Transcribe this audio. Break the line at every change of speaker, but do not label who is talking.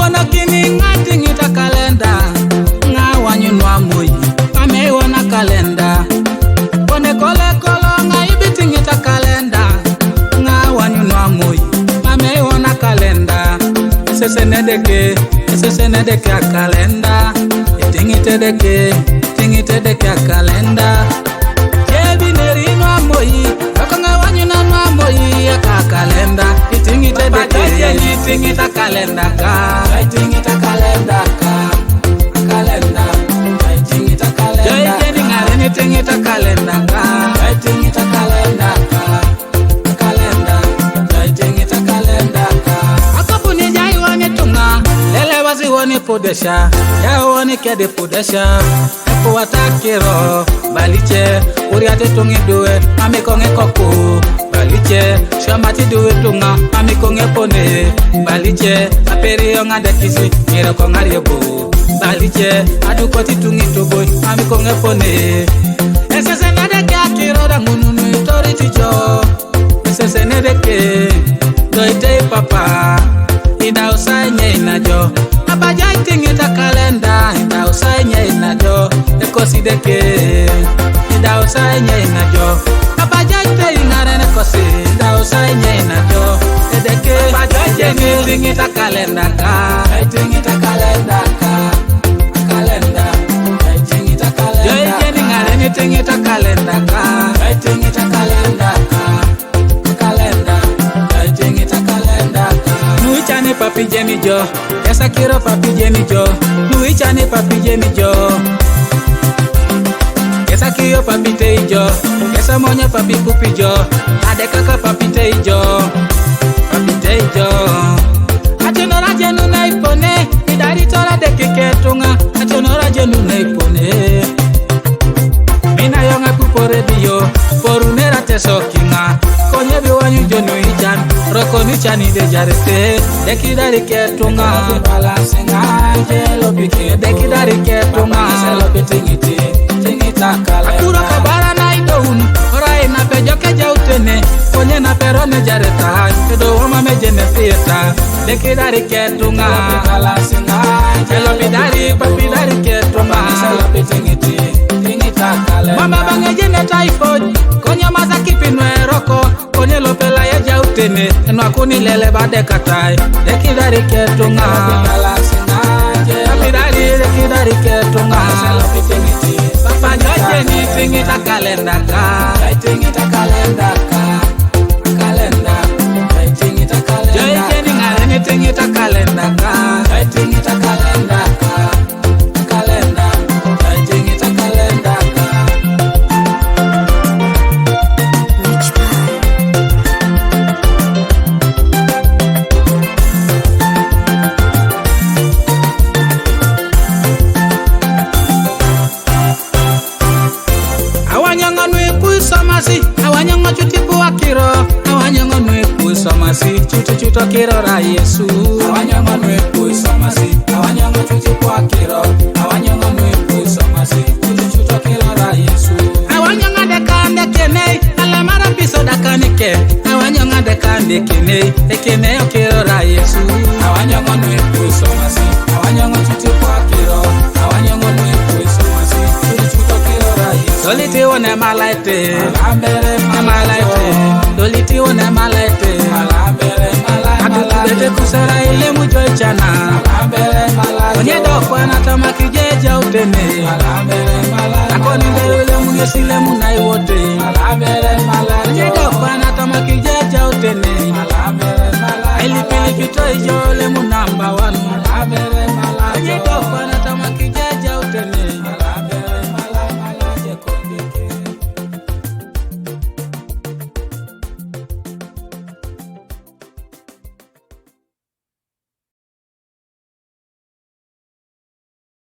wona kini ngati ngita kalenda nga wanyu nwa moyi ame wona kalenda kone kole kolo nga ibiti ngita kalenda nga wanyu nwa moyi ame wona kalenda sese nedeke a kalenda tingite deke a kalenda jebi neri nwa moyi nga wanyu nwa moyi ka kalenda tingite kalenda ka tingita kalenda ka kalenda tingita kalenda jeni ngare ni tingita kalenda ka tingita kalenda ka kalenda tingita kalenda ka akapuni jai woni tunga lele wasi woni podesha ya woni kede podesha ko watakiro baliche uriate tungi duwe amikonge koko baliche shamati duwe tunga amikonge pone baliche aperi yonga dekisi mira ko ngariebo baliche adukoti tungi toboy amikonge pone esese nedeke akiro da ngununu toriti jo esese nedeke doite papa ida usanye inajo abaja tingita kalenda ida usanye inajo ekosideke ida usanye inajo abaja ingare nekosi ida usanye inajo edeke abaja tingita kalenda ka tingita kalenda ka kalenda tingita kalenda yo ingare ni tingita kalenda ka tingita kalenda ka kalenda tingita kalenda ka nuichane papi jemi jo esa kiro papi jemi jo nuichane papi jemi jo esa kiro papi teijo esa monya papi pupi jo ade kaka papi teijo atonora jenu na ipone idari tora de kiketunga atonora jenu na ipone mina yonga kupore dio porunera tesokinga konye biwanyu jonu ichan roko ni chani de jarete dekidari ketunga balansinga jelo bike dekidari ketunga selo bitingiti tingita kale akura kabara na idon orai na pejo ke jautene konye na perone jareta do wama mejene fieta dekidari ketunga balansinga jelo bidari papidari ketunga selo bitingiti tingita kale mama bangejene typhoid konye mazaki pinweroko konye lopela ya jautene eno akuni lele bade katai dekidari ketunga balansinga dekidari ketunga selo bitingiti papa joje ni tingita kalenda ka tingita kalenda ka kalenda tingita kalenda joje ni ngare ni tingita kalenda ka tingita kalenda ka kalenda tingita kalenda ka awanyongo chutipu akiro awanyongo nwepu somasi chuto kiro ra Yesu awanyongo nwepu somasi awanyongo chutipu akiro awanyongo nwepu somasi chuto kiro ra Yesu awanyongo dekande kene alamara piso dakanike awanyongo dekande kene ekene okiro ra Yesu awanyongo nwepu somasi awanyongo chutipu akiro awanyongo nwepu somasi chuto kiro ra Yesu soliti one malaite doliti one malaite atubete kusara ile mujo chana onye dokwa na tamaki jeja utene akoni ndele munyesile munai wote onye dokwa na tamaki jeja utene ili pili pito ijole munai